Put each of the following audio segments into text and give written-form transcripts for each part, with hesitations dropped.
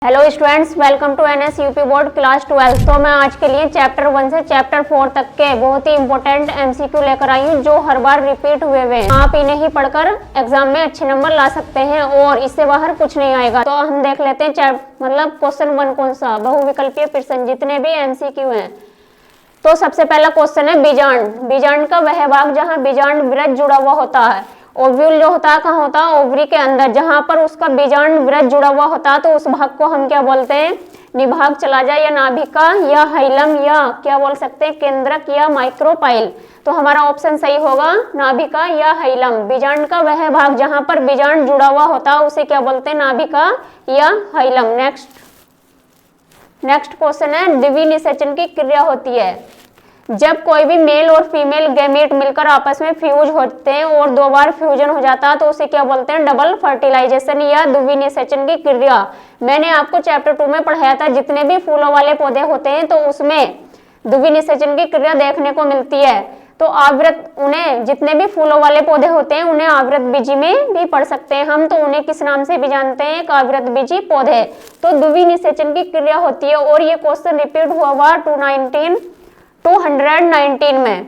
Hello students, welcome to N S UP board class 12। तो मैं आज के लिए चैप्टर 1 से चैप्टर 4 तक के बहुत ही इंपॉर्टेंट एमसीक्यू लेकर आई हूँ जो हर बार रिपीट हुए हैं। आप इन्हें ही पढ़कर एग्जाम में अच्छे नंबर ला सकते हैं और इससे बाहर कुछ नहीं आएगा। तो हम देख लेते हैं मतलब क्वेश्चन 1 कौन सा, बहुविकल्पीय प्रश्न जितने भी एमसीक्यू हैं। तो सबसे पहला क्वेश्चन है बीजांड। बीजांड का वह भाग जहाँ बीजांड वृत्त जुड़ा हुआ होता है। ओव्यूल जो होता है कहाँ होता है? ओवरी के अंदर, जहां पर उसका बीजांड वृत्त जुड़ा हुआ होता है तो उस भाग को हम क्या बोलते हैं? निभाग चला जाए या नाभिका या हाइलम या क्या बोल सकते हैं? केंद्रक या माइक्रोपाइल। तो हमारा ऑप्शन सही होगा नाभिका या हाइलम। बीजांड का वह भाग जहां पर बीजांड जुड़ा हुआ होता है उसे क्या बोलते हैं? नाभिका या हाइलम। नेक्स्ट क्वेश्चन है द्विनिषेचन की क्रिया होती है जब कोई भी मेल और फीमेल गैमेट मिलकर आपस में फ्यूज होते हैं और 2 बार फ्यूजन हो जाता है तो उसे क्या बोलते हैं? डबल फर्टिलाइजेशन या द्विनिषेचन की क्रिया। मैंने आपको चैप्टर 2 में पढ़ाया था जितने भी फूलों वाले पौधे होते हैं तो उसमें द्विनिषेचन की क्रिया देखने को मिलती है। तो आवृत उन्हें जितने भी फूलों वाले पौधे होते हैं उन्हें आवृत बीजी में भी पढ़ सकते हैं हम। तो उन्हें किस नाम से भी जानते हैं? एक आवृत बीजी पौधे। तो द्विनिषेचन की क्रिया होती है और ये क्वेश्चन रिपीट हुआ 219 में।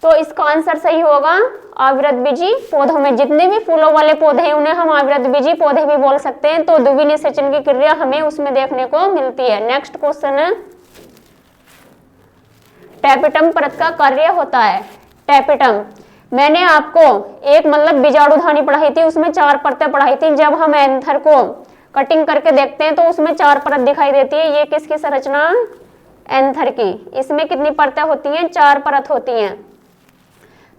तो इसका आंसर सही होगा आवृत बीजी पौधों में जितने भी फूलों वाले पौधे हैं उन्हें हम आवृत बीजी पौधे भी बोल सकते हैं। तो द्विनिषेचन की क्रिया हमें उसमें देखने को मिलती है। नेक्स्ट क्वेश्चन है टैपेटम परत का कार्य होता है। टैपेटम मैंने आपको एक मतलब बीजाणुधानी पढ़ाई थी, उसमें 4 परतें पढ़ाई थी। जब हम एंथर को कटिंग करके देखते हैं तो उसमें 4 परत दिखाई देती है। ये किसकी संरचना? एंथर की। इसमें कितनी परतें होती हैं? 4 परत होती हैं।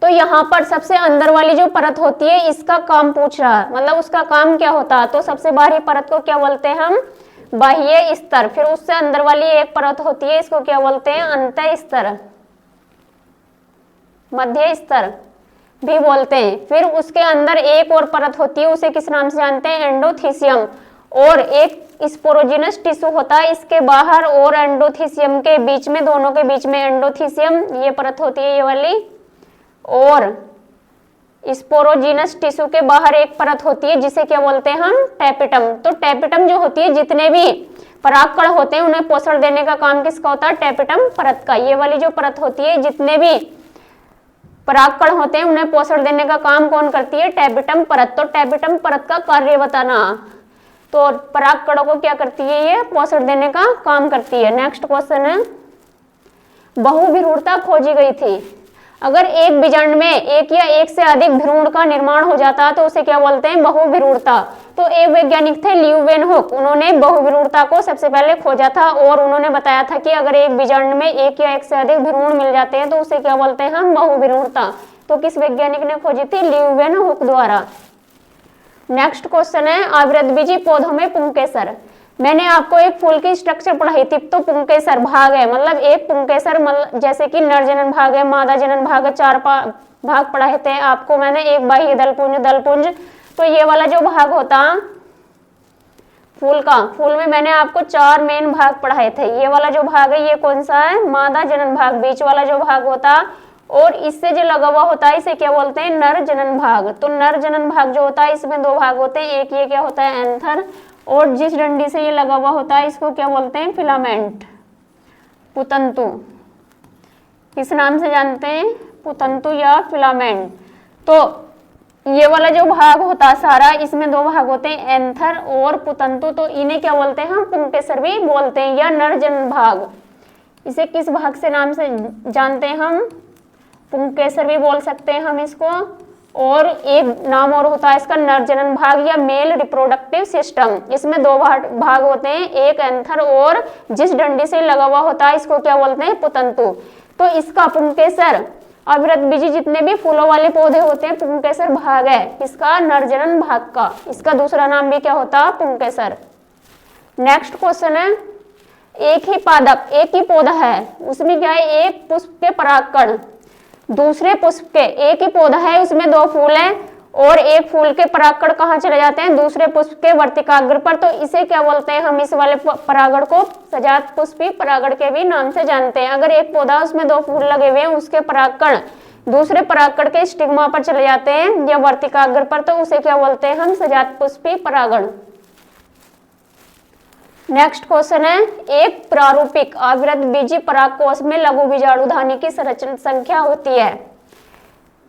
तो यहाँ पर सबसे अंदर वाली जो परत होती है इसका काम पूछ रहा है, मतलब उसका काम क्या होता है? तो सबसे बाहरी परत को क्या बोलते हैं हम? बाह्य स्तर। फिर उससे अंदर वाली एक परत होती है इसको क्या बोलते हैं? अंतः स्तर, मध्य स्तर भी बोलते हैं। फिर उसके अंदर एक और परत होती है उसे किस नाम से जानते हैं? एंडोथीसियम। और एक स्पोरोजिनस टिश्यू होता है इसके बाहर और एंडोथीसियम के बीच में, दोनों के बीच में एंडोथीसियम ये परत होती है ये वाली, और स्पोरोजिनस टिश्यू के बाहर एक परत होती है जिसे क्या बोलते हैं हम? टैपेटम। तो टैपेटम जो होती है जितने भी परागकण होते हैं उन्हें पोषण देने का काम किसका होता है? टैपेटम परत का। ये वाली जो परत होती है जितने भी परागकण होते हैं उन्हें पोषण देने का काम कौन करती है? टैपेटम परत। तो टैपेटम परत का कार्य बताना। तो परागकणों को क्या करती है? ये पोषण देने का काम करती है। नेक्स्ट क्वेश्चन है बहुभ्रूणता खोजी गई थी। अगर एक बीजांड में एक या एक से अधिक भ्रूण का निर्माण हो जाता है तो उसे क्या बोलते हैं? बहुभ्रूणता। तो एक वैज्ञानिक थे ल्यूवेनहुक, उन्होंने बहुभ्रूणता को सबसे पहले खोजा था और उन्होंने बताया था कि अगर एक बीजांड में एक या एक से अधिक भ्रूण मिल जाते हैं तो उसे क्या बोलते हैं हम? बहुभ्रूणता। तो किस वैज्ञानिक ने खोजी थी? ल्यूवेनहुक द्वारा। नेक्स्ट क्वेश्चन है आवृत बीजी पौधों में पुंकेसर। मैंने आपको एक फूल की स्ट्रक्चर पढ़ाई थी। तो पुंकेसर भाग है, मतलब एक पुंकेसर जैसे कि नर जनन भाग है, मादा जनन भाग है, 4 भाग पढ़ाए थे आपको मैंने। एक बाह्य दलपुंज। तो ये वाला जो भाग होता फूल का, फूल में मैंने आपको 4 मेन भाग पढ़ाए थे। ये वाला जो भाग है ये कौन सा है? मादा जनन भाग। बीच वाला जो भाग होता और इससे जो लगा हुआ होता है इसे क्या बोलते हैं? नर जनन भाग। तो नर जनन भाग जो होता है इसमें 2 भाग होते हैं, एक ये क्या होता है? एंथर, और जिस डंडी से ये लगा हुआ होता है इसको क्या बोलते हैं? फिलामेंट, पुतंतु। किस नाम से जानते हैं? पुतंतु या फिलामेंट। तो ये वाला जो भाग होता है सारा, इसमें 2 भाग होते हैं, एंथर और पुतंतु। तो इन्हें क्या बोलते हैं हम? पुंकेसर भी बोलते हैं या नर जनन भाग। इसे किस भाग से नाम से जानते हैं हम? पुंकेसर भी बोल सकते हैं हम इसको। और एक नाम और होता है इसका नर जनन भाग या मेल रिप्रोडक्टिव सिस्टम। इसमें 2 भाग होते हैं, एक एंथर और जिस डंडी से लगा हुआ होता है इसको क्या बोलते हैं? पुतंतु। तो इसका पुंकेसर आवृत बीजी जितने भी फूलों वाले पौधे होते हैं पुंकेसर भाग है इसका, नर जनन भाग का। इसका दूसरा नाम भी क्या होता है? पुंकेसर। नेक्स्ट क्वेश्चन है एक ही पादप, एक ही पौधा है, उसमें क्या है? एक पुष्प के परागकण दूसरे पुष्प के, एक ही पौधा है उसमें 2 फूल हैं और एक फूल के परागकण कहाँ चले जाते हैं? दूसरे पुष्प के वर्तिकाग्र पर। तो इसे क्या बोलते हैं हम? इस वाले परागण को सजात पुष्पी परागण के भी नाम से जानते हैं। अगर एक पौधा उसमें 2 फूल लगे हुए हैं उसके परागकण दूसरे परागकण के स्टिग्मा पर चले जाते हैं या वर्तिकाग्र पर तो उसे क्या बोलते हैं हम? सजात पुष्पी परागण। नेक्स्ट क्वेश्चन है, एक प्रारूपिक अविरत बीजी परागकोश में लघु बीजाणुधानी की संख्या होती है।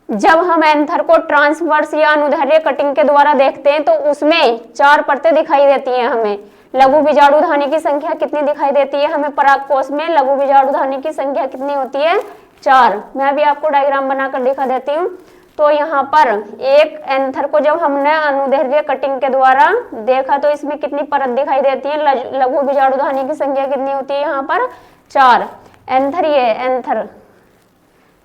जब हम एंथर को ट्रांसवर्स या अनुदैर्ध्य कटिंग के द्वारा देखते हैं तो उसमें 4 परतें दिखाई देती हैं। हमें लघु बीजाणुधानी की संख्या कितनी दिखाई देती है? हमें परागकोश में लघु बीजाणुधानी की संख्या कितनी होती है? 4। मैं अभी आपको डायग्राम बनाकर दिखा देती हूँ। तो यहाँ पर एक एंथर को जब हमने अनुदैर्ध्य कटिंग के द्वारा देखा तो इसमें कितनी परत दिखाई देती है? लघु बीजाणुधानी की संख्या कितनी होती है? यहाँ पर 4। एंथर, ये एंथर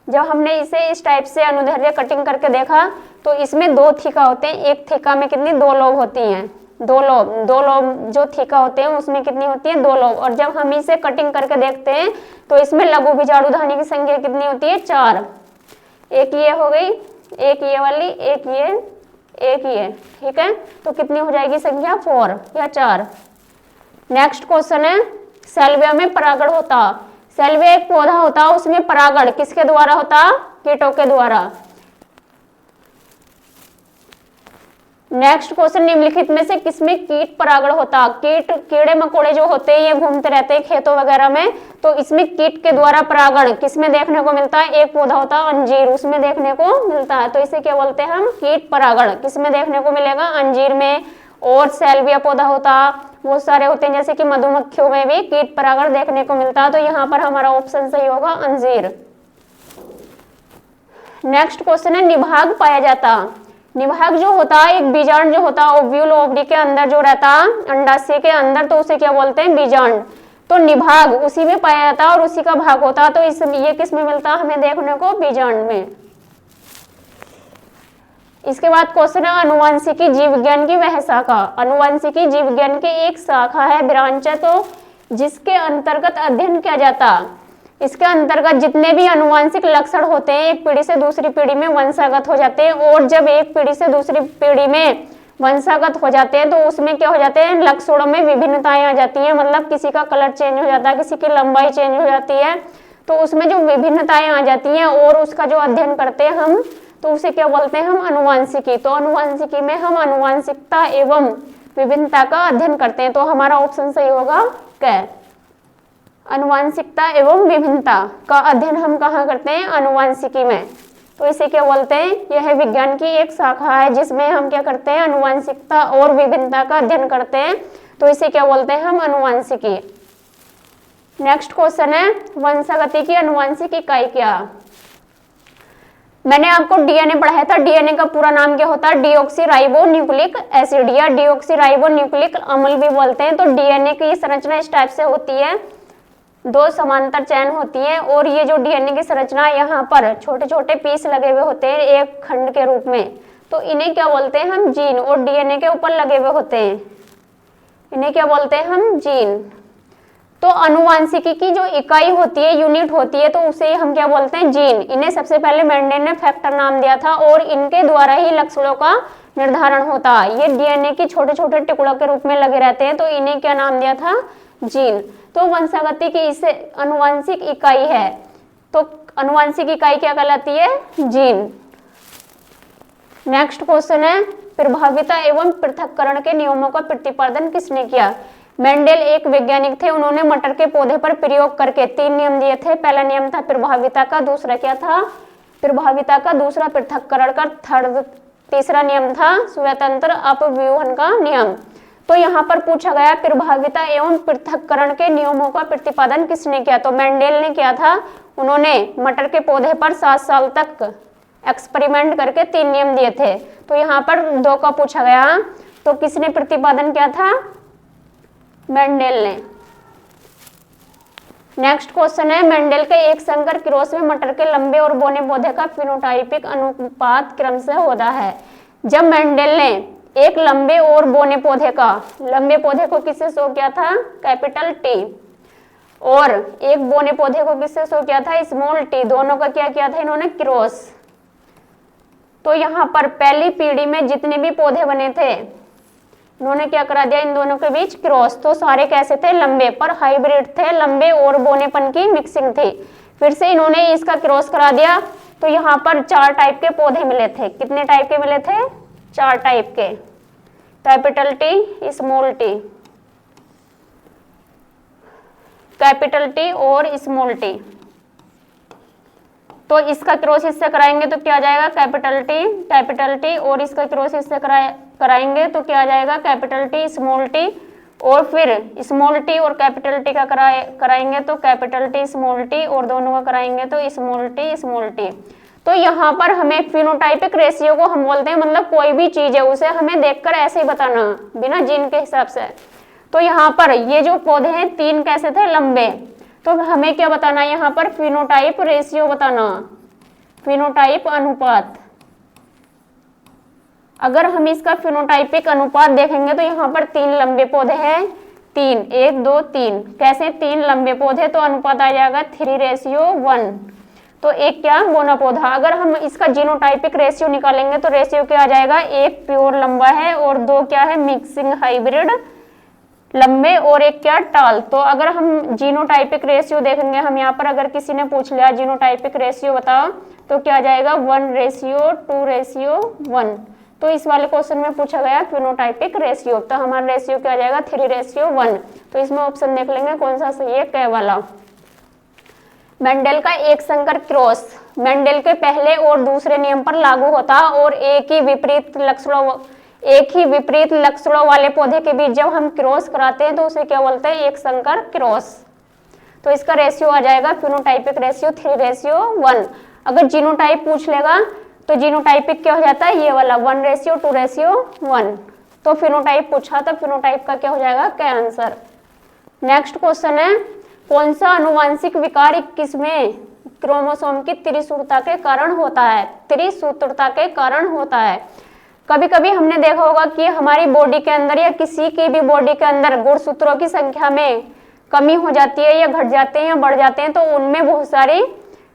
जब हमने इसे इस टाइप से अनुदैर्ध्य कटिंग करके देखा तो इसमें 2 थीका होते हैं। एक थीका में कितनी? 2 लोब होती हैं। 2 लोब जो थीका होते हैं उसमें कितनी होती है? 2 लोब। और जब हम इसे कटिंग करके देखते हैं तो इसमें लघु बीजाणुधानी की संख्या कितनी होती है? 4। एक ये हो गई, एक ये वाली, एक ये, ठीक है। तो कितनी हो जाएगी संख्या? 4 या 4। नेक्स्ट क्वेश्चन है, सैल्विया में परागण होता। सैल्विया एक पौधा होता, उसमें परागण किसके द्वारा होता? कीटों के द्वारा। नेक्स्ट क्वेश्चन, निम्नलिखित में से किसमें कीट परागण होता? कीड़े मकोड़े जो होते हैं ये घूमते रहते हैं खेतों वगैरह में, तो इसमें कीट के द्वारा परागण किसमें देखने को मिलता है? एक पौधा होता है अंजीर, उसमें देखने को मिलता है। तो इसे क्या बोलते हैं हम? कीट परागण। किसमें देखने को मिलेगा? अंजीर में। और सैल्विया पौधा होता, बहुत सारे होते हैं, जैसे कि मधुमक्खियों में भी कीट परागण देखने को मिलता है। तो यहाँ पर हमारा ऑप्शन सही होगा अंजीर। नेक्स्ट क्वेश्चन है, निभाग पाया जाता। निभाग जो होता है, एक बीजांड जो होता है ओव्यूल ओवरी के अंदर जो रहता है, अंडाशय के अंदर, तो उसे क्या बोलते हैं? बीजांड। तो निभाग उसी में पाया जाता है और उसी का भाग होता है। तो ये किस में मिलता है हमें देखने को? बीजांड में। इसके बाद क्वेश्चन है, अनुवांशिकी जीव विज्ञान की वह शाखा। अनुवांशिकी जीव विज्ञान की एक शाखा है, ब्रांच है, तो जिसके अंतर्गत अध्ययन किया जाता। इसके अंतर्गत जितने भी अनुवांशिक लक्षण होते हैं एक पीढ़ी से दूसरी पीढ़ी में वंशागत हो जाते हैं। और जब एक पीढ़ी से दूसरी पीढ़ी में वंशागत हो जाते हैं तो उसमें क्या हो जाते हैं? लक्षणों में विभिन्नताएं आ जाती हैं। मतलब किसी का कलर चेंज हो जाता है, किसी की लंबाई चेंज हो जाती है। तो उसमें जो विभिन्नताएं आ जाती हैं और उसका जो अध्ययन करते हैं हम, तो उसे क्या बोलते हैं हम? अनुवांशिकी। तो अनुवांशिकी में हम अनुवांशिकता एवं विभिन्नता का अध्ययन करते हैं। तो हमारा ऑप्शन सही होगा क्या? अनुवांशिकता एवं विभिन्नता का अध्ययन हम कहाँ करते हैं? अनुवांशिकी में। तो इसे क्या बोलते हैं? यह विज्ञान की एक शाखा है जिसमें हम क्या करते हैं? अनुवांशिकता और विभिन्नता का अध्ययन करते हैं। तो इसे क्या बोलते हैं हम? अनुवांशिकी। नेक्स्ट क्वेश्चन है, वंशागति की अनुवांशिक इकाई क्या? मैंने आपको डीएनए पढ़ाया था। डीएनए का पूरा नाम क्या होता है? डीऑक्सीराइबो न्यूक्लिक एसिड या डीऑक्सीराइबो न्यूक्लिक अम्ल भी बोलते हैं। तो डीएनए की संरचना इस टाइप से होती है, 2 समांतर चैन होती है और ये जो डीएनए की संरचना यहाँ पर छोटे छोटे पीस लगे हुए होते हैं एक खंड के रूप में। तो इन्हें क्या बोलते हैं हम? जीन। और डीएनए के ऊपर लगे हुए होते हैं, इन्हें क्या बोलते हैं हम? जीन। तो अनुवांशिकी की जो इकाई होती है, यूनिट होती है, तो उसे हम क्या बोलते हैं? जीन। इन्हें सबसे पहले मेंडेल ने फैक्टर नाम दिया था और इनके द्वारा ही लक्षणों का निर्धारण होता है। ये डीएनए की छोटे छोटे टुकड़ों के रूप में लगे रहते हैं, तो इन्हें क्या नाम दिया था? जीन। तो वंशागति की इसे अनुवांशिक इकाई है, तो अनुवांशिक इकाई क्या कहलाती है? जीन। नेक्स्ट क्वेश्चन है, प्रभाविता एवं पृथक्करण के नियमों का प्रतिपादन किसने किया? मेंडेल एक वैज्ञानिक थे, उन्होंने मटर के पौधे पर प्रयोग करके 3 नियम दिए थे। पहला नियम था प्रभाविता का, दूसरा क्या था? प्रभाविता का, दूसरा पृथक्करण का, तीसरा नियम था स्वतंत्र अपव्यूहन का नियम। तो यहाँ पर पूछा गया प्रभाविता एवं पृथक्करण के नियमों का प्रतिपादन किसने किया? तो मेंडेल ने किया था। उन्होंने मटर के पौधे पर 7 साल तक एक्सपेरिमेंट करके 3 नियम दिए थे। तो यहाँ पर 2 का पूछा गया, तो किसने प्रतिपादन किया था? मेंडेल ने। नेक्स्ट क्वेश्चन है, मेंडेल के एक संकर क्रॉस में मटर के लंबे और बौने पौधे का फिनोटाइपिक अनुपात क्रम से होता है। जब मेंडेल ने एक लंबे और बौने पौधे का, लंबे पौधे को किससे शो किया था? कैपिटल टी, और एक बौने पौधे को किससे शो किया था? Small T. दोनों का क्या किया था इन्होंने? क्रॉस। तो यहाँ पर पहली पीढ़ी में जितने भी पौधे बने थे इन्होंने क्या करा दिया? इन दोनों के बीच क्रॉस। तो सारे कैसे थे? लंबे, पर हाइब्रिड थे, लंबे और बौनेपन की मिक्सिंग थी। फिर से इन्होंने इसका क्रॉस करा दिया, तो यहाँ पर 4 टाइप के पौधे मिले थे। कितने टाइप के मिले थे? 4 टाइप के, capital T, small T. Capital T और स्मॉल टी। तो इसका क्रॉस इससे कराएंगे तो क्या आ जाएगा कैपिटल टी और इसका क्रॉस इससे कराएंगे तो क्या आ जाएगा कैपिटल टी स्मॉल टी, और फिर स्मॉल टी और कैपिटल टी का कराएंगे तो कैपिटल टी स्मॉल टी, और दोनों का कराएंगे तो स्मॉल टी। तो यहाँ पर हमें फिनोटाइपिक रेशियो को हम बोलते हैं, मतलब कोई भी चीज है उसे हमें देखकर ऐसे ही बताना बिना जीन के हिसाब से। तो यहाँ पर ये जो पौधे हैं 3 कैसे थे लंबे, तो हमें क्या बताना है यहाँ पर फिनोटाइप रेशियो बताना, फिनोटाइप अनुपात। अगर हम इसका फिनोटाइपिक अनुपात देखेंगे तो यहाँ पर 3 लंबे पौधे हैं, 3 1 2 3 कैसे 3 लंबे पौधे, तो अनुपात आ जाएगा 3:1। तो एक क्या बोना पौधा। अगर हम इसका जीनोटाइपिक रेशियो निकालेंगे तो रेशियो क्या आ जाएगा, 1 प्योर लंबा है और 2 क्या है मिक्सिंग हाइब्रिड लंबे, और एक क्या टाल। तो अगर हम जीनोटाइपिक रेशियो देखेंगे, हम यहाँ पर अगर किसी ने पूछ लिया जीनोटाइपिक रेशियो बताओ तो क्या आ जाएगा 1:2:1। तो इस वाले क्वेश्चन में पूछा गया फिनोटाइपिक रेशियो, तो हमारा रेशियो क्या आ जाएगा 3:1। तो इसमें ऑप्शन देख लेंगे कौन सा सही है, क वाला। मेंडल का एक संकर क्रॉस मेंडल के पहले और दूसरे नियम पर लागू होता और एक ही विपरीत लक्षणों वाले पौधे के बीच जब हम क्रॉस कराते हैं तो उसे क्या बोलते हैं, एक संकर क्रॉस। तो इसका रेशियो आ जाएगा फिनोटाइपिक रेशियो 3:1। अगर जीनोटाइप पूछ लेगा तो जीनोटाइपिक क्या हो जाता है, ये वाला 1:2:1। तो फिनोटाइप पूछा तो फिनोटाइप का क्या हो जाएगा, क्या आंसर। नेक्स्ट क्वेश्चन है, कौन सा अनुवांशिक विकार 21वें क्रोमोसोम की त्रिसूत्रता के कारण होता है, त्रिसूत्रता के कारण होता है। कभी कभी हमने देखा होगा कि हमारी बॉडी के अंदर या किसी की भी बॉडी के अंदर गुणसूत्रों की संख्या में कमी हो जाती है या घट जाते हैं या बढ़ जाते हैं, तो उनमें बहुत सारी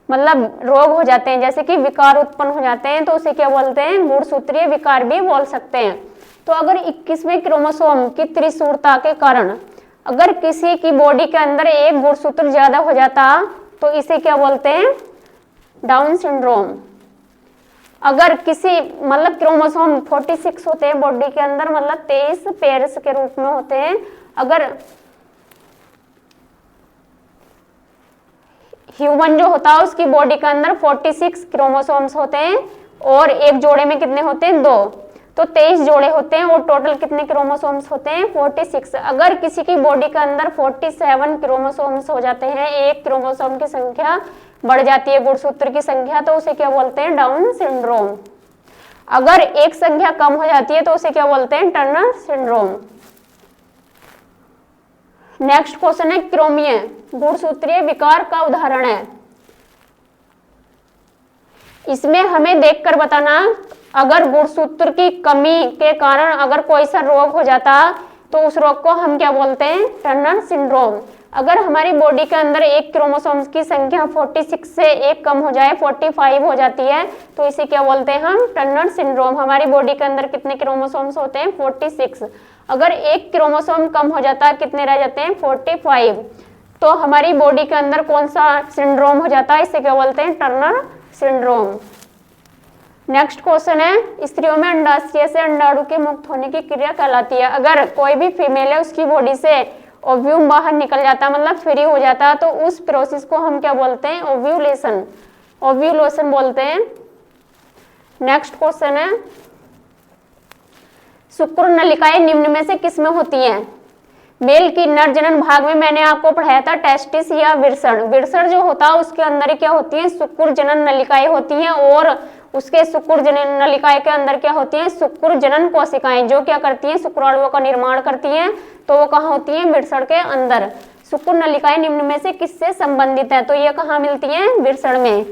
मतलब रोग हो जाते हैं, जैसे कि विकार उत्पन्न हो जाते हैं, तो उसे क्या बोलते हैं, गुणसूत्रीय विकार भी बोल सकते हैं। तो अगर 21वें क्रोमोसोम की त्रिसूत्रता के कारण अगर किसी की बॉडी के अंदर एक गुणसूत्र ज्यादा हो जाता तो इसे क्या बोलते हैं, डाउन सिंड्रोम। अगर किसी मतलब क्रोमोसोम 46 होते हैं बॉडी के अंदर, मतलब 23 पेयर्स के रूप में होते हैं। अगर ह्यूमन जो होता है उसकी बॉडी के अंदर 46 क्रोमोसोम्स होते हैं और एक जोड़े में कितने होते हैं, 2, तो 23 जोड़े होते हैं और टोटल कितने क्रोमोसोम्स होते हैं, 46। अगर किसी की बॉडी के अंदर 47 क्रोमोसोम्स हो जाते हैं, एक क्रोमोसोम की संख्या बढ़ जाती है गुणसूत्र की संख्या, तो उसे क्या बोलते हैं, डाउन सिंड्रोम। अगर एक संख्या कम हो जाती है तो उसे क्या बोलते हैं, टर्नर सिंड्रोम। नेक्स्ट क्वेश्चन है, क्रोमीय गुणसूत्रीय विकार का उदाहरण है। इसमें हमें देखकर बताना, अगर गुणसूत्र की कमी के कारण अगर कोई सा रोग हो जाता तो उस रोग को हम क्या बोलते हैं, टर्नर सिंड्रोम। अगर हमारी बॉडी के अंदर एक क्रोमोसोम्स की संख्या 46 से एक कम हो जाए, 45 हो जाती है, तो इसे क्या बोलते हैं हम, टर्नर सिंड्रोम। हमारी बॉडी के अंदर कितने क्रोमोसोम्स होते हैं, 46। अगर एक क्रोमोसोम कम हो जाता है, कितने रह जाते हैं, 45, तो हमारी बॉडी के अंदर कौन सा सिंड्रोम हो जाता है, इसे क्या बोलते हैं, टर्नर सिंड्रोम। नेक्स्ट क्वेश्चन है, स्त्रियों में अंडाशय से अंडाणु के मुक्त होने की क्रिया कहलाती है। अगर कोई भी फीमेल है उसकी बॉडी से ओव्यूम बाहर निकल जाता, मतलब फ्री हो जाता, तो उस प्रोसेस को हम क्या बोलते हैं, ओव्यूलेशन, ओव्यूलेशन बोलते हैं। नेक्स्ट क्वेश्चन है, शुक्र नलिकाएं निम्न में से किसमें होती हैं। मेल की नर जनन भाग में मैंने आपको पढ़ाया था टेस्टिस या विरसण। विरसण जो होता है उसके अंदर क्या होती है, शुक्र जनन नलिकाएं होती हैं, और उसके शुक्र जनन नलिकाएं के अंदर क्या होती हैं, शुक्र जनन कोशिकाएं, जो क्या करती हैं, शुक्राणुओं का निर्माण करती हैं। तो वो कहाँ होती हैं, विरसण के अंदर। शुक्र नलिकाएं निम्न में से किससे संबंधित है, तो ये कहाँ मिलती हैं, विरसण में,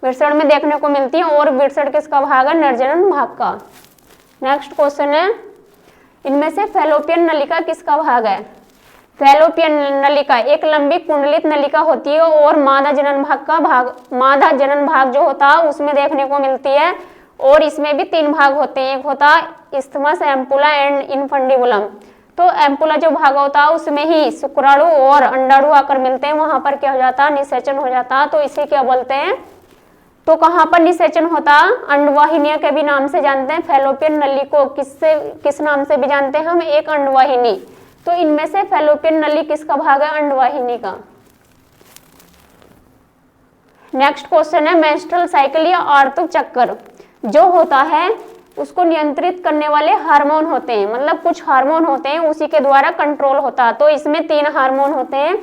विरसण में देखने को मिलती है। और विरसण किसका भाग है, नरजनन भाग का। नेक्स्ट क्वेश्चन है, इनमें से फैलोपियन नलिका किसका भाग है। फैलोपियन नलिका एक लंबी कुंडलित नलिका होती है और मादा जनन भाग का भाग, मादा जनन भाग जो होता है उसमें देखने को मिलती है। और इसमें भी 3 भाग होते हैं, एक होता इस्थमस, एम्पुला एंड इनफंडिबुलम। तो एम्पुला जो भाग होता है उसमें ही शुक्राणु और अंडाणु आकर मिलते हैं, वहां पर क्या हो जाता है, निषेचन हो जाता है, तो इसे क्या बोलते हैं। तो कहाँ पर निषेचन होता, अंडवाहिनियां के भी नाम से जानते हैं। फैलोपियन नली को किस नाम से भी जानते हैं हम, एक अंडवाहिनी, तो इनमें से फैलोपियन नली किसका भाग है? अंडवाहिनी का। नेक्स्ट क्वेश्चन है मेंस्ट्रुअल साइकिल या आर्तव चक्र जो होता है उसको नियंत्रित करने वाले हार्मोन होते हैं, मतलब कुछ हार्मोन होते हैं उसी के द्वारा कंट्रोल होता है। तो इसमें 3 हार्मोन होते हैं,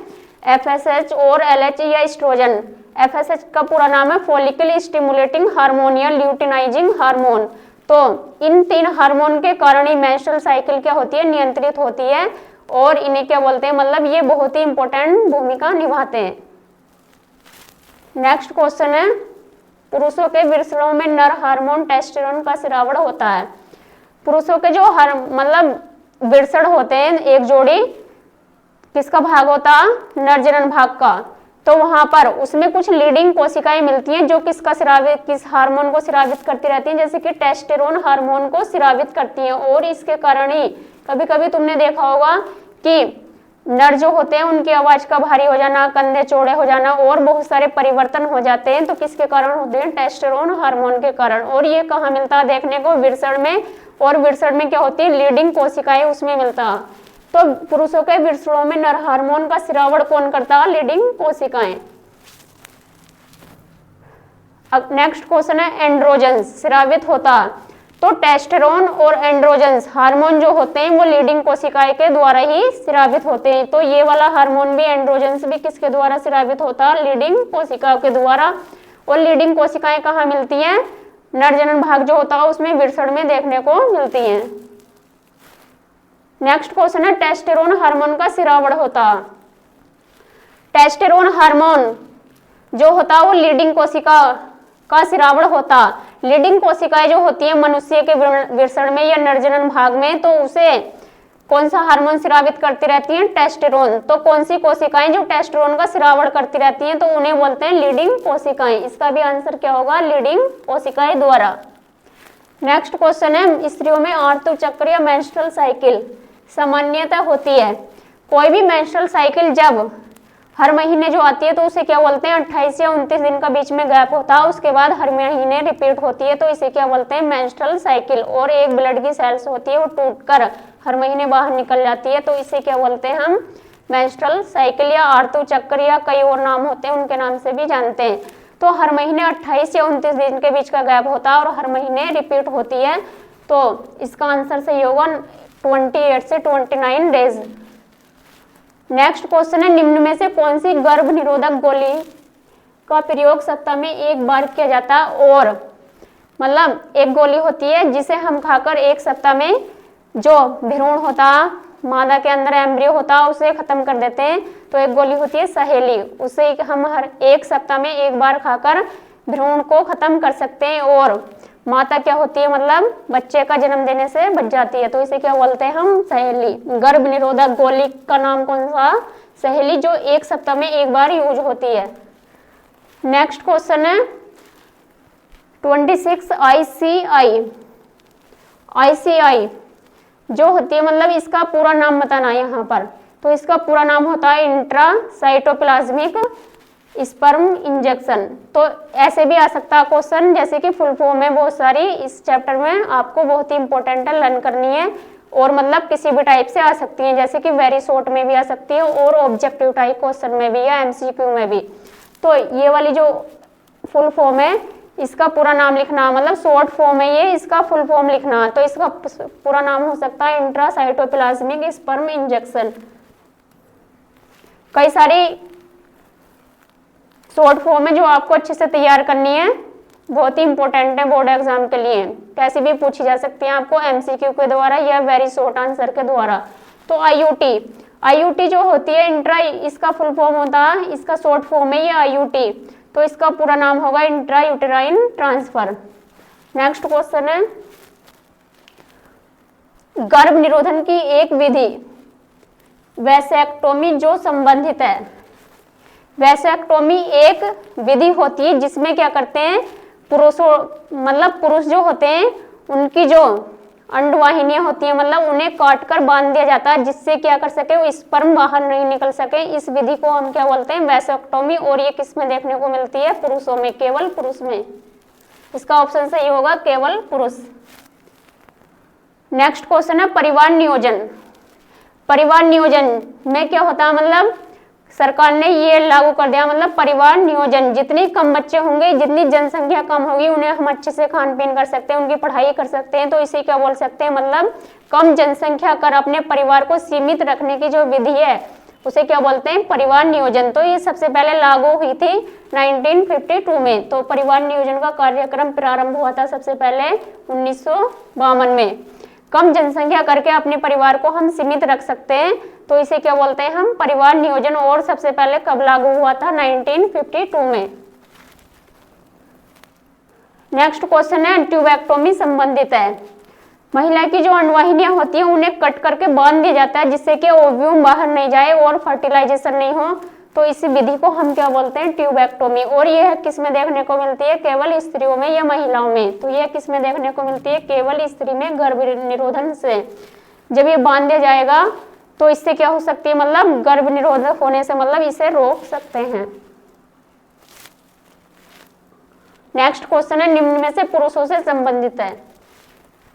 FSH और LH या एस्ट्रोजन। FSH का पूरा नाम है फॉलिकल स्टिमुलेटिंग हार्मोन या ल्यूटिनाइजिंग हार्मोन। तो इन 3 हार्मोन के कारण ही मेंस्ट्रुअल साइकिल क्या होती है? नियंत्रित होती है। और इन्हें क्या बोलते हैं? मतलब ये बहुत ही इंपॉर्टेंट भूमिका निभाते हैं। नेक्स्ट क्वेश्चन है पुरुषों के वृषणों में नर हार्मोन टेस्टोस्टेरोन का स्रावण होता है। पुरुषों के जो मतलब वृषण होते हैं एक जोड़ी, किसका भाग होता है? नर जनन भाग का। तो वहां पर उसमें कुछ लीडिंग कोशिकाएं मिलती हैं जो किस हार्मोन को स्रावित करती रहती हैं, जैसे कि टेस्टोस्टेरोन हार्मोन को स्रावित करती हैं। और इसके कारण ही कभी कभी तुमने देखा होगा कि नर जो होते हैं उनकी आवाज का भारी हो जाना, कंधे चौड़े हो जाना और बहुत सारे परिवर्तन हो जाते हैं। तो किसके कारण होते हैं? टेस्टोस्टेरोन हार्मोन के कारण। और ये कहाँ मिलता है देखने को? वृषण में। और वृषण में क्या होती है? लीडिंग कोशिकाएं उसमें मिलता है। तो पुरुषों के वृषणों में नर हार्मोन का स्रावण कौन करता है? लीडिंग कोशिकाएं। अब नेक्स्ट क्वेश्चन है एंड्रोजन्स स्रावित होता है। तो टेस्टोस्टेरोन और एंड्रोजन्स हार्मोन जो होते हैं वो लीडिंग कोशिकाएं के द्वारा ही स्रावित होते हैं। तो ये वाला हार्मोन भी, एंड्रोजन्स भी किसके द्वारा स्रावित होता है? लीडिंग कोशिकाओं के द्वारा। और लीडिंग कोशिकाएं कहाँ मिलती हैं? नर जनन भाग जो होता है उसमें वृषण में देखने को मिलती हैं। नेक्स्ट क्वेश्चन है टेस्टोस्टेरोन हार्मोन का स्रावण होता है। टेस्टोस्टेरोन हार्मोन जो होता है वो लीडिंग कोशिका का स्रावण होता। लीडिंग कोशिकाएं जो होती है मनुष्य के वृषण में या नरजनन भाग में, तो उसे कौन सा हार्मोन स्रावित करती रहती हैं? टेस्टोस्टेरोन। तो कौन सी कोशिकाएं जो टेस्टोस्टेरोन का स्रावण करती रहती हैं तो उन्हें बोलते हैं लीडिंग कोशिकाएं। इसका भी आंसर क्या होगा? लीडिंग कोशिकाएं द्वारा। नेक्स्ट क्वेश्चन है स्त्रियों में आर्तव चक्र या मेंस्ट्रुअल साइकिल सामान्यतः होती है। कोई भी मेंस्ट्रुअल साइकिल जब हर महीने जो आती है तो उसे क्या बोलते हैं? 28 या 29 दिन का बीच में गैप होता है, उसके बाद हर महीने रिपीट होती है, तो इसे क्या बोलते हैं? Menstrual cycle. और एक ब्लड की सेल्स होती है वो टूटकर हर महीने बाहर निकल जाती है, तो इसे क्या बोलते हैं हम? मेंस्ट्रुअल साइकिल या आर्तव चक्र या कई और नाम होते हैं उनके नाम से भी जानते हैं। तो हर महीने 28 या 29 दिन के बीच का गैप होता है और हर महीने रिपीट होती है। तो इसका आंसर सही होगा 28 से 29 डेज। नेक्स्ट क्वेश्चन है निम्न में से कौन सी गर्भ निरोधक गोली का प्रयोग सप्ताह में एक बार किया जाता है? और मतलब एक गोली होती है जिसे हम खाकर एक सप्ताह में जो भ्रूण होता है, मादा के अंदर एम्ब्रियो होता है, उसे खत्म कर देते हैं। तो एक गोली होती है सहेली, उसे हम हर एक सप्ताह में एक बार खाकर भ्रूण को खत्म कर सकते हैं। और माता क्या होती है? मतलब बच्चे का जन्म देने से बच जाती है, तो इसे क्या बोलते हैं हम? सहेली। गर्भ निरोधक गोली का नाम कौन सा? सहेली, जो एक सप्ताह में एक बार यूज होती है। नेक्स्ट क्वेश्चन है 26 ICI जो होती है, मतलब इसका पूरा नाम बताना है यहाँ पर। तो इसका पूरा नाम होता है इंट्रासाइटोप्लाज्मिक स्पर्म इंजेक्शन। तो ऐसे भी आ सकता है क्वेश्चन, जैसे कि फुल फॉर्म में बहुत सारी इस चैप्टर में आपको बहुत ही इंपॉर्टेंट है, लर्न करनी है। और मतलब किसी भी टाइप से आ सकती है, जैसे कि वेरी शॉर्ट में भी आ सकती है और ऑब्जेक्टिव टाइप क्वेश्चन में भी या MCQ में भी। तो ये वाली जो फुल फॉर्म है इसका पूरा नाम लिखना, मतलब शॉर्ट फॉर्म है ये, इसका फुल फॉर्म लिखना। तो इसका पूरा नाम हो सकता है इंट्रासाइटोप्लाज्मिक स्पर्म इंजेक्शन। कई सारी शॉर्ट फॉर्म है जो आपको अच्छे से तैयार करनी है, बहुत ही इंपॉर्टेंट है बोर्ड एग्जाम के लिए। कैसे भी पूछी जा सकती है आपको MCQ के द्वारा या वेरी शॉर्ट आंसर के द्वारा। तो IUT जो होती है इंट्रा, इसका फुल फॉर्म होता है, इसका शॉर्ट फॉर्म है ये IUT। तो इसका पूरा नाम होगा intra uterine transfer. Next question है गर्भ निरोधन की एक विधि वैसेक्टोमी जो संबंधित है। वैसेक्टोमी एक विधि होती है जिसमें क्या करते हैं पुरुषों, मतलब पुरुष जो होते हैं उनकी जो अंडवाहिनियां होती है, मतलब उन्हें काट कर बांध दिया जाता है जिससे क्या कर सके वो स्पर्म बाहर नहीं निकल सके। इस विधि को हम क्या बोलते हैं? वैसेक्टोमी। और ये किस में देखने को मिलती है? पुरुषों में, केवल पुरुष में। इसका ऑप्शन सही होगा केवल पुरुष। नेक्स्ट क्वेश्चन है परिवार नियोजन। परिवार नियोजन में क्या होता है, मतलब सरकार ने ये लागू कर दिया, मतलब परिवार नियोजन, जितने कम बच्चे होंगे, जितनी जनसंख्या कम होगी, उन्हें हम अच्छे से खान पीन कर सकते हैं, उनकी पढ़ाई कर सकते हैं। तो इसे क्या बोल सकते हैं, मतलब कम जनसंख्या कर अपने परिवार को सीमित रखने की जो विधि है उसे क्या बोलते हैं, परिवार नियोजन। तो ये सबसे पहले लागू हुई थी 1952 में। तो परिवार नियोजन का कार्यक्रम प्रारंभ हुआ था सबसे पहले 1952 में। कम जनसंख्या करके अपने परिवार को हम सीमित रख सकते हैं, तो इसे क्या बोलते हैं हम, परिवार नियोजन। और सबसे पहले कब लागू हुआ था, 1952 में। नेक्स्ट क्वेश्चन है ट्यूबेक्टोमी संबंधित है। महिला की जो अंडवाहिनियां होती हैं उन्हें कट करके बांध दिया जाता है जिससे कि ओव्यूम बाहर नहीं जाए और फर्टिलाइजेशन नहीं हो। तो इस विधि को हम क्या बोलते हैं, ट्यूबेक्टोमी। और यह किस में देखने को मिलती है, केवल स्त्रियों में या महिलाओं में। तो यह किस में देखने को मिलती है, केवल स्त्री में गर्भ निरोधन से। जब ये बांध दिया जाएगा तो इससे क्या हो सकती है, मतलब गर्भ निरोधक होने से, मतलब इसे रोक सकते हैं। नेक्स्ट क्वेश्चन है निम्न में से पुरुषों से संबंधित है।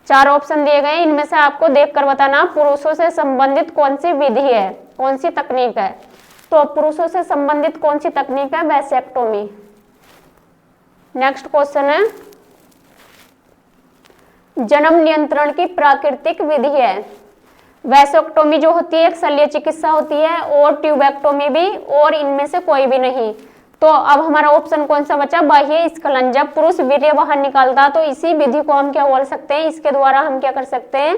4 ऑप्शन दिए गए, इनमें से आपको देखकर बताना पुरुषों से संबंधित कौन सी विधि है, कौन सी तकनीक है। तो पुरुषों से संबंधित कौन सी तकनीक है, वैसेक्टोमी। नेक्स्ट क्वेश्चन है जन्म नियंत्रण की प्राकृतिक विधि है। वैसेक्टोमी जो होती है एक शल्य चिकित्सा होती है, और ट्यूबेक्टोमी भी, और इनमें से कोई भी नहीं। तो अब हमारा ऑप्शन कौन सा बचा, बाह्य स्खलन। जब पुरुष वीर्य बाहर निकालता तो इसी विधि को हम क्या बोल सकते हैं, इसके द्वारा हम क्या कर सकते हैं,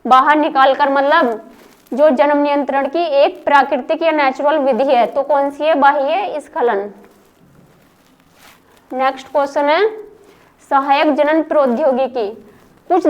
बाहर निकालकर, मतलब जो जन्म नियंत्रण की एक प्राकृतिक या नेचुरल विधि है। तो कौन सी है, बाह्य स्खलन। नेक्स्ट क्वेश्चन है सहायक जनन प्रौद्योगिकी। कुछ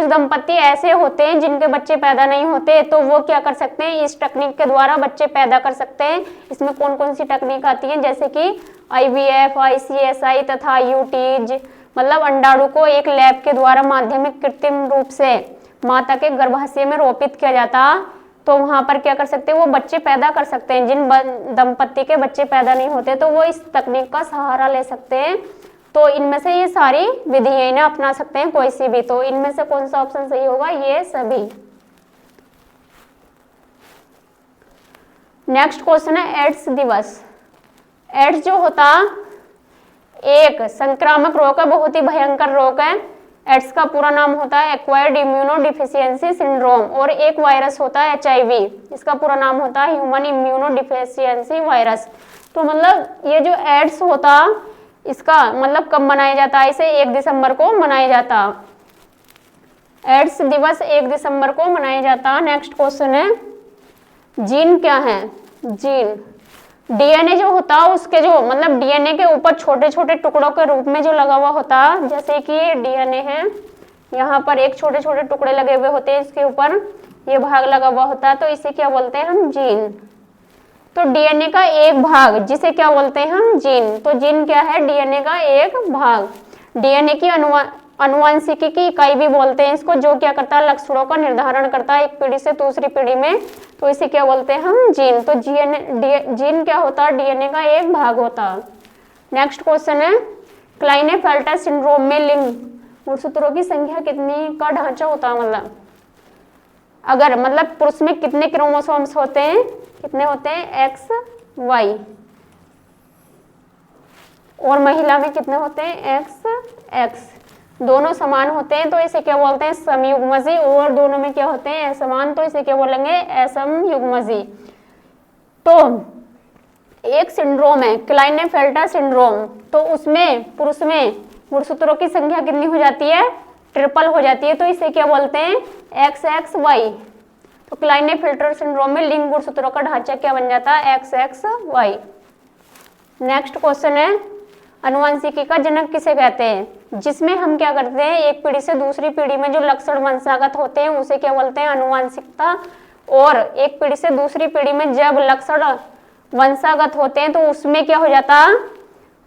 दंपत्ति ऐसे होते हैं जिनके बच्चे पैदा नहीं होते, तो वो क्या कर सकते हैं, इस टेक्निक के द्वारा बच्चे पैदा कर सकते हैं। इसमें कौन कौन सी टेक्निक आती है, जैसे कि IVF, ICSI तथा IUTs, मतलब अंडाणु को एक लैब के द्वारा माध्यमिक कृत्रिम रूप से माता के गर्भाशय में रोपित किया जाता, तो वहां पर क्या कर सकते हैं, वो बच्चे पैदा कर सकते हैं। जिन दंपत्ति के बच्चे पैदा नहीं होते तो वो इस तकनीक का सहारा ले सकते हैं। तो इनमें से ये सारी विधियां इन्हें अपना सकते हैं, कोई सी भी। तो इनमें से कौन सा ऑप्शन सही होगा, ये सभी। नेक्स्ट क्वेश्चन है एड्स दिवस। एड्स जो होता एक संक्रामक रोग है, बहुत ही भयंकर रोग है। एड्स का पूरा नाम होता है एक्वायर्ड इम्यूनोडिफिशियंसी सिंड्रोम, और एक वायरस होता है HIV, इसका पूरा नाम होता है ह्यूमन इम्यूनोडिफिशियंसी वायरस। तो मतलब ये जो एड्स होता इसका मतलब कब मनाया जाता है, इसे 1 दिसंबर को मनाया जाता। एड्स दिवस 1 दिसंबर को मनाया जाता। नेक्स्ट क्वेश्चन है जीन क्या है, जीन DNA जो होता उसके जो मतलब DNA के ऊपर छोटे छोटे टुकड़ों के रूप में जो लगा हुआ होता, जैसे कि ये DNA है, यहाँ पर एक छोटे छोटे टुकड़े लगे हुए होते हैं, इसके ऊपर ये भाग लगा हुआ होता है, तो इसे क्या बोलते हैं हम, जीन। तो DNA का एक भाग जिसे क्या बोलते हैं हम, जीन। तो जीन क्या है, DNA का एक भाग। DNA की अनुवांशिकी की इकाई भी बोलते हैं इसको, जो क्या करता है, लक्षणों का निर्धारण करता है एक पीढ़ी से दूसरी पीढ़ी में, तो इसे क्या बोलते हैं हम, जीन। तो जीन क्या होता है, DNA का एक भाग होता है। नेक्स्ट क्वेश्चन है क्लाइनेफेल्टर सिंड्रोम में लिंग गुणसूत्रों की संख्या कितनी का ढांचा होता है, मतलब अगर मतलब पुरुष में कितने क्रोमोसोम्स होते हैं, कितने होते हैं, XY, और महिला में कितने होते हैं, XX। दोनों समान होते हैं तो इसे क्या बोलते हैं, समयुग्मजी, और दोनों में क्या होते हैं, असमान, तो इसे क्या बोलेंगे, असमयुग्मजी। तो एक सिंड्रोम है क्लाइनेफेल्टर सिंड्रोम, तो उसमें पुरुष में गुणसूत्रों की संख्या कितनी हो जाती है, ट्रिपल हो जाती है, तो इसे क्या बोलते हैं, XXY। तो क्लाइनेफेल्टर सिंड्रोम में लिंग गुणसूत्रों का ढांचा क्या बन जाता है, XXY। नेक्स्ट क्वेश्चन है अनुवांशिकी का जनक किसे कहते हैं, जिसमें हम क्या करते हैं, एक पीढ़ी से दूसरी पीढ़ी में जो लक्षण वंशागत होते हैं उसे क्या बोलते हैं, अनुवांशिकता। और एक पीढ़ी से दूसरी पीढ़ी में जब लक्षण वंशागत होते हैं तो उसमें क्या हो जाता,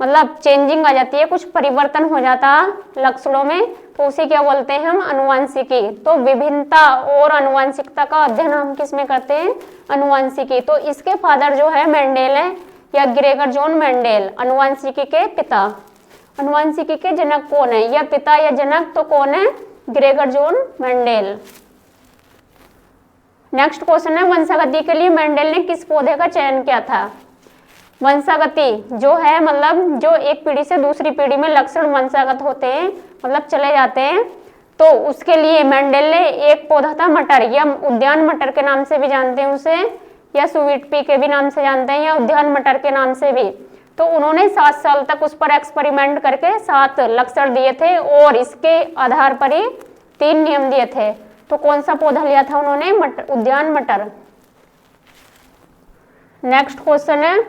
मतलब चेंजिंग आ जाती है, कुछ परिवर्तन हो जाता लक्षणों में, तो उसे क्या बोलते हैं हम, अनुवांशिकी। तो विभिन्नता और अनुवांशिकता का अध्ययन हम किस में करते हैं, अनुवांशिकी। तो इसके फादर जो है मेंडेल है, या ग्रेगर जॉन मेंडेल, अनुवांशिकी के पिता। अनुवांशिकी के जनक कौन है, या पिता या जनक तो कौन है, Gregor John Mendel. Next question है, वंशागति के लिए मेंडल ने किस पौधे का चयन किया था? वंशागति जो है मतलब जो एक पीढ़ी से दूसरी पीढ़ी में लक्षण वंशागत होते हैं, मतलब चले जाते हैं, तो उसके लिए मेंडल ने एक पौधा था मटर, या उद्यान मटर के नाम से भी जानते हैं उसे, या स्वीट पी के भी नाम से जानते हैं, या उद्यान मटर के नाम से भी। तो उन्होंने 7 साल तक उस पर एक्सपेरिमेंट करके 7 लक्षण दिए थे और इसके आधार पर ही 3 नियम दिए थे। तो कौन सा पौधा लिया था उन्होंने? उद्यान मटर। नेक्स्ट क्वेश्चन है,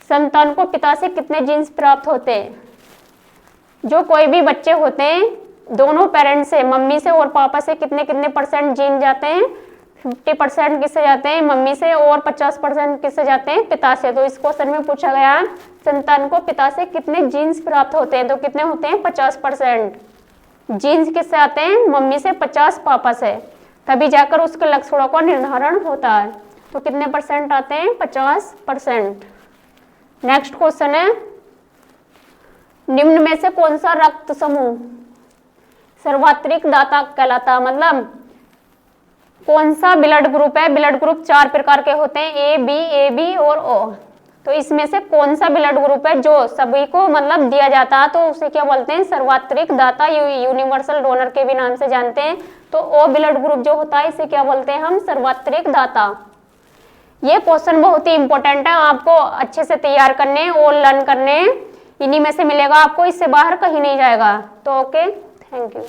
संतान को पिता से कितने जीन्स प्राप्त होते हैं? जो कोई भी बच्चे होते हैं, दोनों पेरेंट्स से, मम्मी से और पापा से कितने कितने % जीन जाते हैं? 50% किससे जाते हैं? मम्मी से, और 50% किससे जाते हैं? पिता से। तो इस क्वेश्चन में पूछा गया संतान को पिता से कितने जीन्स प्राप्त होते हैं, तो कितने होते हैं? 50%। जीन्स किससे आते हैं? मम्मी से, 50 पापा से, तभी जाकर उसके लक्षणों का निर्धारण होता है। तो कितने % आते हैं? 50%। नेक्स्ट क्वेश्चन है, निम्न में से कौन सा रक्त समूह सर्वात्रिक दाता कहलाता? मतलब कौन सा ब्लड ग्रुप है? ब्लड ग्रुप 4 प्रकार के होते हैं, ए बी और ओ। तो इसमें से कौन सा ब्लड ग्रुप है जो सभी को मतलब दिया जाता है, तो उसे क्या बोलते हैं? सर्वात्रिक दाता, यूनिवर्सल डोनर के भी नाम से जानते हैं। तो ओ ब्लड ग्रुप जो होता है इसे क्या बोलते हैं हम? सर्वात्रिक दाता। ये क्वेश्चन बहुत ही इंपॉर्टेंट है, आपको अच्छे से तैयार करने और लर्न करने, इन्हीं में से मिलेगा आपको, इससे बाहर कहीं नहीं जाएगा। तो ओके, थैंक यू।